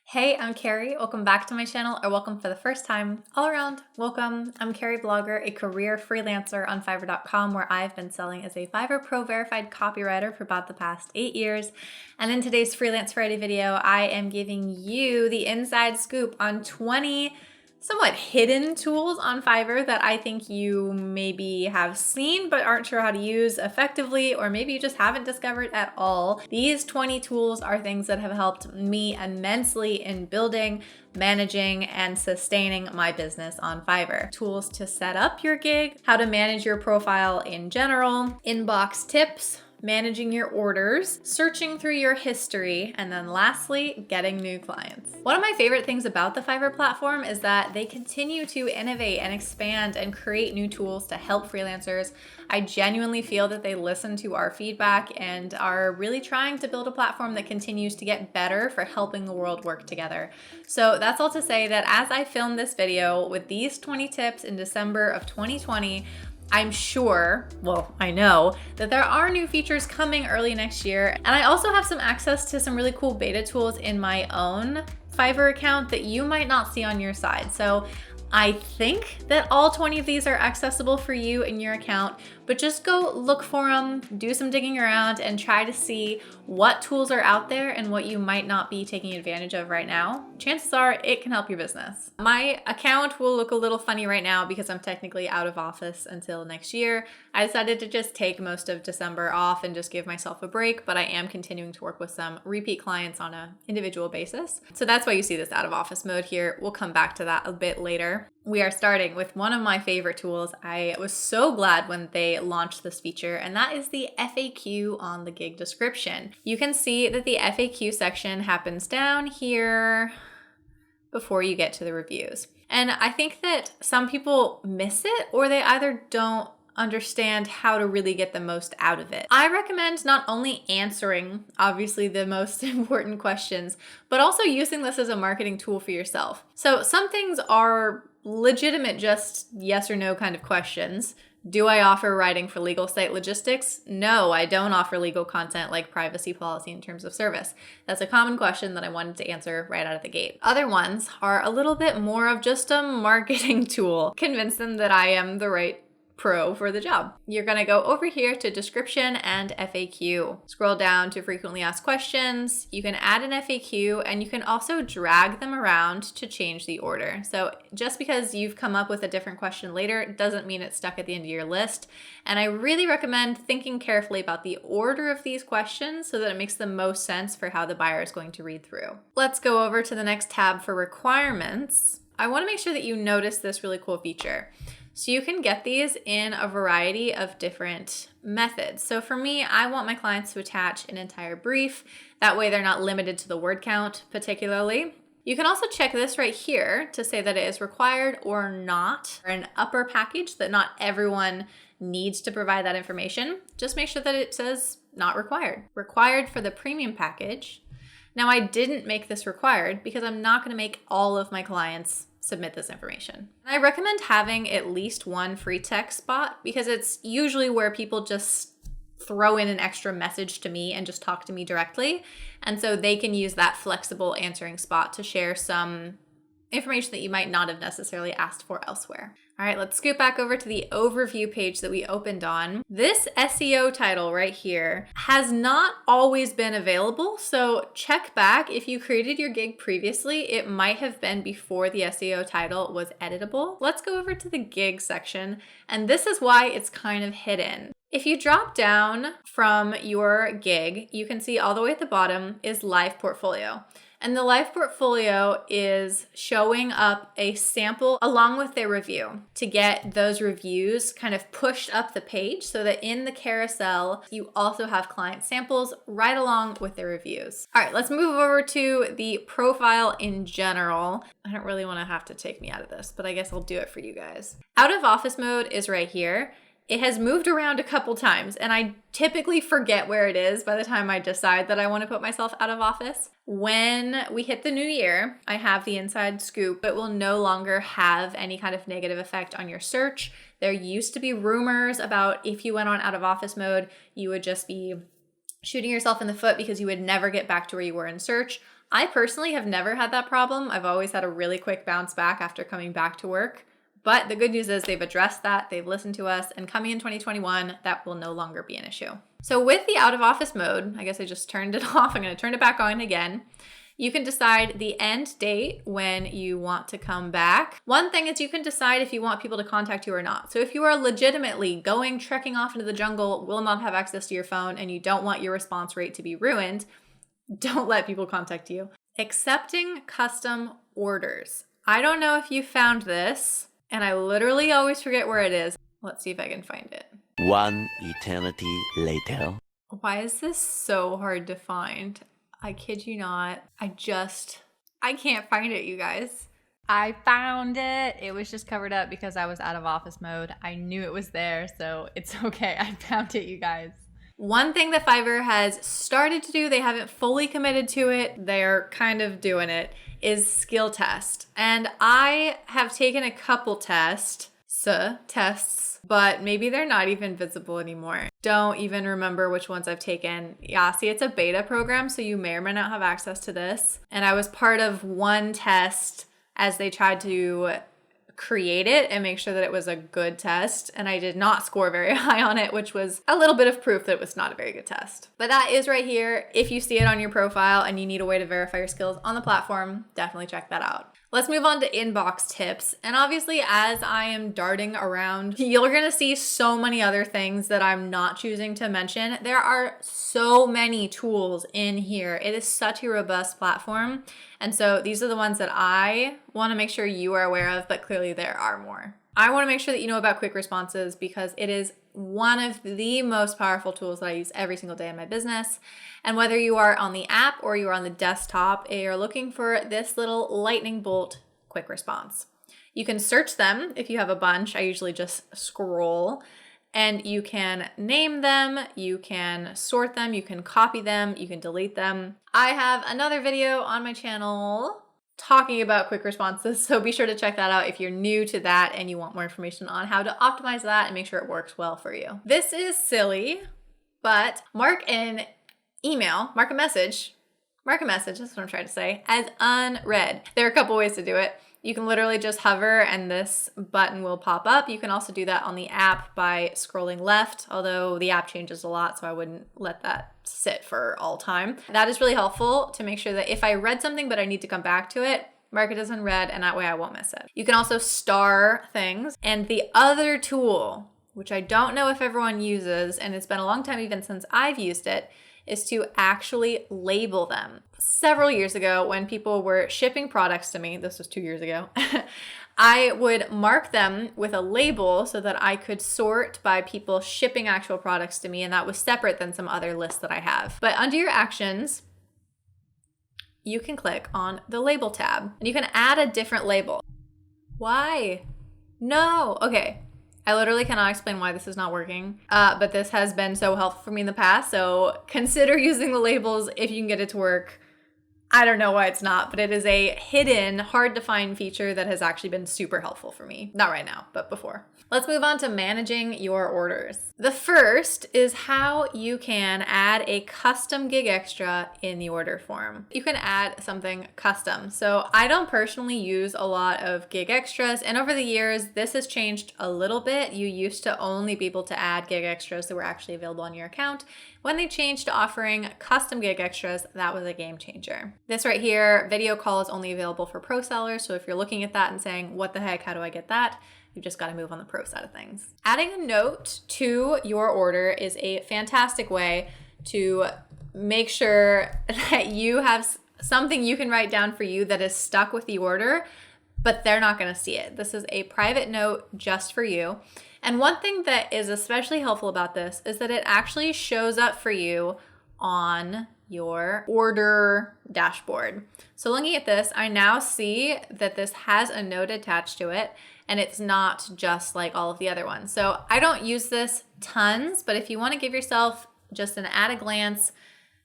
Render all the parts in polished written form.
Hey, I'm Carrie. Welcome back to my channel, or welcome for the first time. All around, welcome. I'm carrieblogger, a career freelancer on Fiverr.com, where I've been selling as a Fiverr Pro verified copywriter for about the past 8 years. And in today's Freelance Friday video, I am giving you the inside scoop on 20 somewhat hidden tools on Fiverr that I think you maybe have seen but aren't sure how to use effectively, or maybe you just haven't discovered at all. These 20 tools are things that have helped me immensely in building, managing, and sustaining my business on Fiverr. Tools to set up your gig, how to manage your profile in general, inbox tips, managing your orders, searching through your history, and then lastly, getting new clients. One of my favorite things about the Fiverr platform is that they continue to innovate and expand and create new tools to help freelancers. I genuinely feel that they listen to our feedback and are really trying to build a platform that continues to get better for helping the world work together. So that's all to say that as I filmed this video with these 20 tips in December of 2020, I'm sure, well, I know that there are new features coming early next year. And I also have some access to some really cool beta tools in my own Fiverr account that you might not see on your side. So I think that all 20 of these are accessible for you in your account, but just go look for them, do some digging around, and try to see what tools are out there and what you might not be taking advantage of right now. Chances are it can help your business. My account will look a little funny right now because I'm technically out of office until next year. I decided to just take most of December off and just give myself a break, but I am continuing to work with some repeat clients on an individual basis. So that's why you see this out of office mode here. We'll come back to that a bit later. We are starting with one of my favorite tools. I was so glad when they launched this feature, and that is the FAQ on the gig description. You can see that the FAQ section happens down here before you get to the reviews. And I think that some people miss it, or they either don't understand how to really get the most out of it. I recommend not only answering, obviously, the most important questions, but also using this as a marketing tool for yourself. So some things are legitimate, just yes or no kind of questions. Do I offer writing for legal site logistics? No, I don't offer legal content like privacy policy and terms of service. That's a common question that I wanted to answer right out of the gate. Other ones are a little bit more of just a marketing tool. Convince them that I am the right pro for the job. You're gonna go over here to description and FAQ. Scroll down to frequently asked questions. You can add an FAQ, and you can also drag them around to change the order. So just because you've come up with a different question later doesn't mean it's stuck at the end of your list. And I really recommend thinking carefully about the order of these questions so that it makes the most sense for how the buyer is going to read through. Let's go over to the next tab for requirements. I want to make sure that you notice this really cool feature. So you can get these in a variety of different methods. So for me, I want my clients to attach an entire brief. That way they're not limited to the word count particularly. You can also check this right here to say that it is required or not, or an upper package that not everyone needs to provide that information. Just make sure that it says not required. Required for the premium package. Now I didn't make this required because I'm not gonna make all of my clients submit this information. I recommend having at least one free text spot because it's usually where people just throw in an extra message to me and just talk to me directly. And so they can use that flexible answering spot to share some information that you might not have necessarily asked for elsewhere. All right, let's scoot back over to the overview page that we opened on. This SEO title right here has not always been available, so check back. If you created your gig previously, it might have been before the SEO title was editable. Let's go over to the gig section, and this is why it's kind of hidden. If you drop down from your gig, you can see all the way at the bottom is live portfolio. And the live portfolio is showing up a sample along with their review to get those reviews kind of pushed up the page so that in the carousel, you also have client samples right along with their reviews. All right, let's move over to the profile in general. I don't really want to have to take me out of this, but I guess I'll do it for you guys. Out of office mode is right here. It has moved around a couple times, and I typically forget where it is by the time I decide that I want to put myself out of office. When we hit the new year, I have the inside scoop. It will no longer have any kind of negative effect on your search. There used to be rumors about if you went on out of office mode, you would just be shooting yourself in the foot because you would never get back to where you were in search. I personally have never had that problem. I've always had a really quick bounce back after coming back to work. But the good news is they've addressed that, they've listened to us, and coming in 2021, that will no longer be an issue. So with the out of office mode, I guess I just turned it off. I'm going to turn it back on again. You can decide the end date when you want to come back. One thing is you can decide if you want people to contact you or not. So if you are legitimately going trekking off into the jungle, will not have access to your phone, and you don't want your response rate to be ruined, don't let people contact you. Accepting custom orders. I don't know if you found this, and I literally always forget where it is. Let's see if I can find it. One eternity later. Why is this so hard to find? I kid you not. I can't find it, you guys. I found it. It was just covered up because I was out of office mode. I knew it was there, so it's okay. I found it, you guys. One thing that Fiverr has started to do, they haven't fully committed to it, they're kind of doing it, is skill test. And I have taken a couple tests, but maybe they're not even visible anymore. Don't even remember which ones I've taken. Yeah, see, it's a beta program, so you may or may not have access to this. And I was part of one test as they tried to create it and make sure that it was a good test, and I did not score very high on it, which was a little bit of proof that it was not a very good test. But that is right here. If you see it on your profile and you need a way to verify your skills on the platform, definitely check that out. Let's move on to inbox tips. And obviously, as I am darting around, you're gonna see so many other things that I'm not choosing to mention. There are so many tools in here. It is such a robust platform. And so these are the ones that I wanna make sure you are aware of, but clearly there are more. I wanna make sure that you know about quick responses because it is one of the most powerful tools that I use every single day in my business. And whether you are on the app or you are on the desktop, you're looking for this little lightning bolt quick response. You can search them if you have a bunch. I usually just scroll, and you can name them, you can sort them, you can copy them, you can delete them. I have another video on my channel talking about quick responses, so be sure to check that out if you're new to that and you want more information on how to optimize that and make sure it works well for you. This is silly, but mark a message, that's what I'm trying to say, as unread. There are a couple ways to do it. You can literally just hover and this button will pop up. You can also do that on the app by scrolling left, although the app changes a lot, so I wouldn't let that sit for all time. That is really helpful to make sure that if I read something but I need to come back to it, mark it as unread, and that way I won't miss it. You can also star things. And the other tool, which I don't know if everyone uses, and it's been a long time even since I've used it, is to actually label them. Several years ago, when people were shipping products to me, this was 2 years ago, I would mark them with a label so that I could sort by people shipping actual products to me, and that was separate than some other lists that I have. But under your actions, you can click on the label tab, and you can add a different label. Why? No. Okay. I literally cannot explain why this is not working, but this has been so helpful for me in the past, so consider using the labels if you can get it to work. I don't know why it's not, but it is a hidden, hard to find feature that has actually been super helpful for me. Not right now, but before. Let's move on to managing your orders. The first is how you can add a custom gig extra in the order form. You can add something custom. So I don't personally use a lot of gig extras, and over the years, this has changed a little bit. You used to only be able to add gig extras that were actually available on your account. When they changed to offering custom gig extras, that was a game changer. This right here, video call, is only available for pro sellers. So if you're looking at that and saying, what the heck, how do I get that? You've just got to move on the pro side of things. Adding a note to your order is a fantastic way to make sure that you have something you can write down for you that is stuck with the order, but they're not going to see it. This is a private note just for you. And one thing that is especially helpful about this is that it actually shows up for you on your order dashboard. So looking at this, I now see that this has a note attached to it, and it's not just like all of the other ones. So I don't use this tons, but if you want to give yourself just an at a glance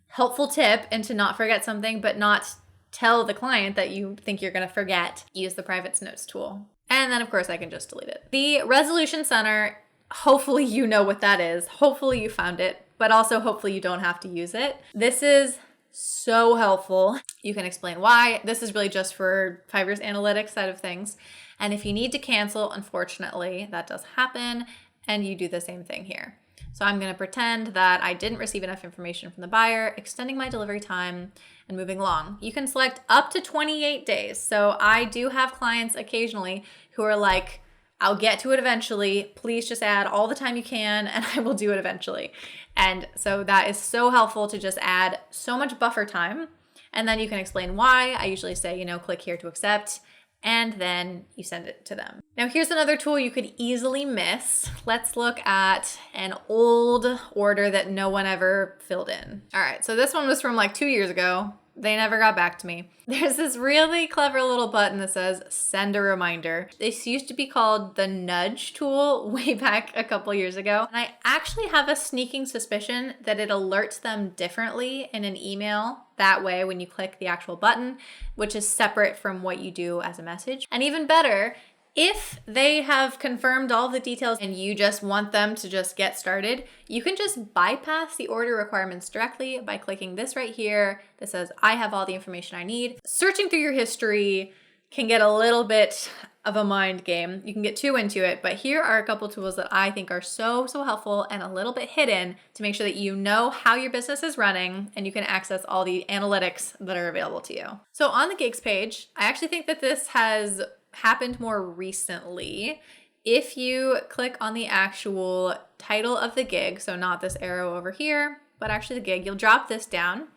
helpful tip and to not forget something, but not tell the client that you think you're going to forget, use the private notes tool. And then of course I can just delete it. The resolution center, hopefully you know what that is. Hopefully you found it, but also hopefully you don't have to use it. This is so helpful. You can explain why. This is really just for Fiverr's analytics side of things. And if you need to cancel, unfortunately, that does happen, and you do the same thing here. So I'm going to pretend that I didn't receive enough information from the buyer, extending my delivery time and moving along. You can select up to 28 days. So I do have clients occasionally who are like, I'll get to it eventually. Please just add all the time you can and I will do it eventually. And so that is so helpful to just add so much buffer time. And then you can explain why. I usually say, click here to accept. And then you send it to them. Now here's another tool you could easily miss. Let's look at an old order that no one ever filled in. All right, so this one was from like 2 years ago. They never got back to me. There's this really clever little button that says send a reminder. This used to be called the nudge tool way back a couple years ago. And I actually have a sneaking suspicion that it alerts them differently in an email that way when you click the actual button, which is separate from what you do as a message. And even better, if they have confirmed all the details and you just want them to just get started, you can just bypass the order requirements directly by clicking this right here that says, I have all the information I need. Searching through your history can get a little bit of a mind game. You can get too into it, but here are a couple tools that I think are so helpful and a little bit hidden to make sure that you know how your business is running and you can access all the analytics that are available to you. So on the gigs page, I actually think that this has happened more recently. If you click on the actual title of the gig, so not this arrow over here, but actually the gig, you'll drop this down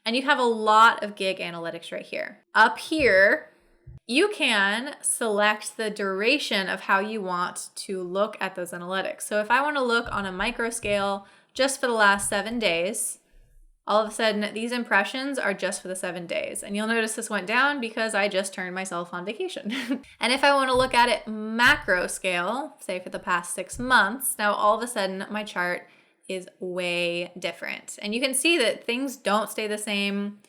and you have a lot of gig analytics right here. Up here, you can select the duration of how you want to look at those analytics. So if I want to look on a micro scale just for the last 7 days, all of a sudden these impressions are just for the 7 days. And you'll notice this went down because I just turned myself on vacation. And if I want to look at it macro scale, say for the past 6 months, now all of a sudden my chart is way different. And you can see that things don't stay the same.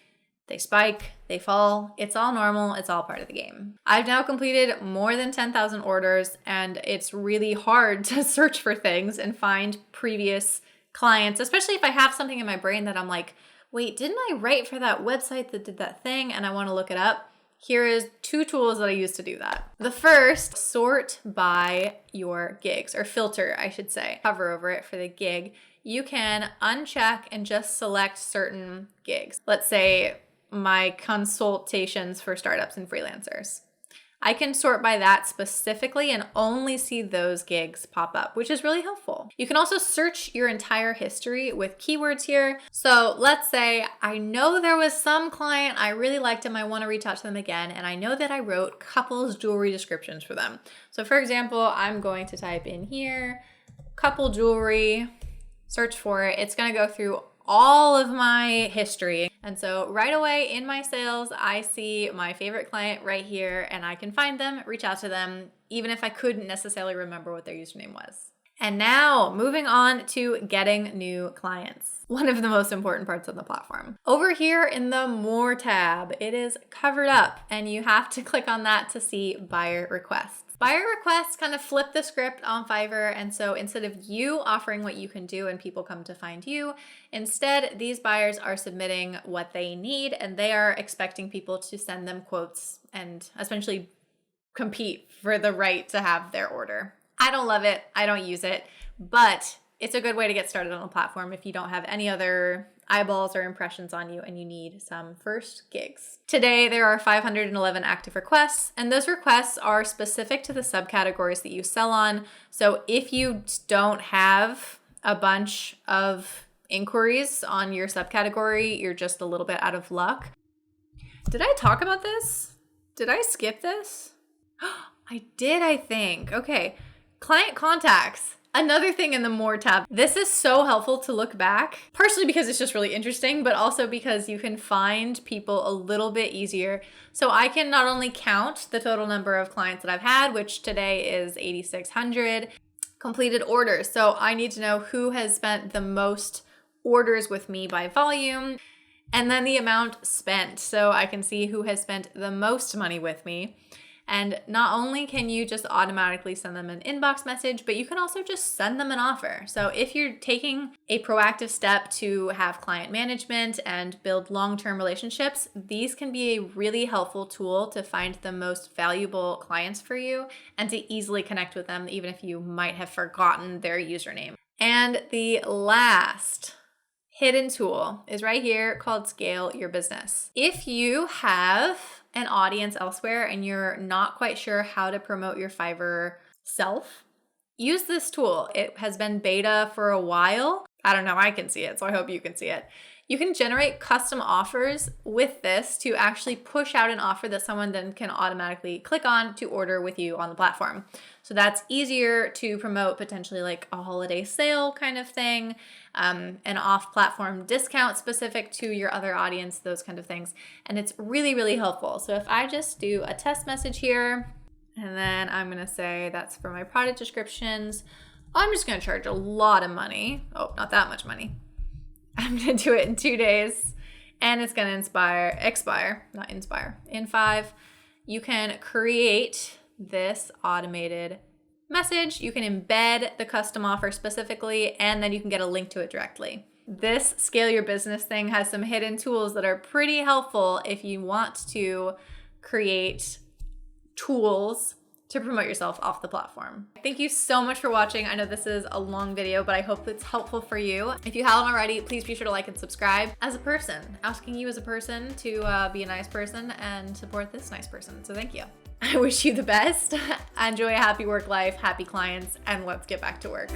They spike, they fall, it's all normal, it's all part of the game. I've now completed more than 10,000 orders and it's really hard to search for things and find previous clients, especially if I have something in my brain that I'm like, wait, didn't I write for that website that did that thing and I want to look it up? Here is 2 tools that I use to do that. The first, sort by your gigs, or filter, I should say. Hover over it for the gig. You can uncheck and just select certain gigs. Let's say my consultations for startups and freelancers. I can sort by that specifically and only see those gigs pop up, which is really helpful. You can also search your entire history with keywords here. So let's say I know there was some client, I really liked them, I want to reach out to them again, and I know that I wrote couples jewelry descriptions for them. So for example, I'm going to type in here, couple jewelry, search for it. It's going to go through all of my history. And so right away in my sales, I see my favorite client right here and I can find them, reach out to them, even if I couldn't necessarily remember what their username was. And now moving on to getting new clients. One of the most important parts of the platform. Over here in the More tab, it is covered up and you have to click on that to see buyer requests. Buyer requests kind of flip the script on Fiverr, and so instead of you offering what you can do and people come to find you, instead these buyers are submitting what they need and they are expecting people to send them quotes and essentially compete for the right to have their order. I don't love it, I don't use it, but it's a good way to get started on a platform if you don't have any other eyeballs or impressions on you and you need some first gigs. Today, there are 511 active requests, and those requests are specific to the subcategories that you sell on. So if you don't have a bunch of inquiries on your subcategory, you're just a little bit out of luck. Did I talk about this? Did I skip this? I did, I think. Okay, client contacts. Another thing in the More tab. This is so helpful to look back, partially because it's just really interesting, but also because you can find people a little bit easier. So I can not only count the total number of clients that I've had, which today is 8,600, completed orders. So I need to know who has spent the most orders with me by volume, and then the amount spent. So I can see who has spent the most money with me. And not only can you just automatically send them an inbox message, but you can also just send them an offer. So if you're taking a proactive step to have client management and build long-term relationships, these can be a really helpful tool to find the most valuable clients for you and to easily connect with them, even if you might have forgotten their username. And the last hidden tool is right here called Scale Your Business. If you have an audience elsewhere and you're not quite sure how to promote your Fiverr self, use this tool. It has been beta for a while. I don't know, I can see it, so I hope you can see it. You can generate custom offers with this to actually push out an offer that someone then can automatically click on to order with you on the platform. So that's easier to promote, potentially like a holiday sale kind of thing, an off-platform discount specific to your other audience, those kind of things. And it's really, really helpful. So if I just do a test message here, and then I'm gonna say that's for my product descriptions, I'm just gonna charge a lot of money. Oh, not that much money. I'm gonna do it in 2 days, and it's gonna expire in 5. You can create this automated message. You can embed the custom offer specifically, and then you can get a link to it directly. This Scale Your Business thing has some hidden tools that are pretty helpful if you want to create tools to promote yourself off the platform. Thank you so much for watching. I know this is a long video, but I hope it's helpful for you. If you haven't already, please be sure to like and subscribe. As a person, asking you as a person to be a nice person and support this nice person, so thank you. I wish you the best. Enjoy a happy work life, happy clients, and let's get back to work.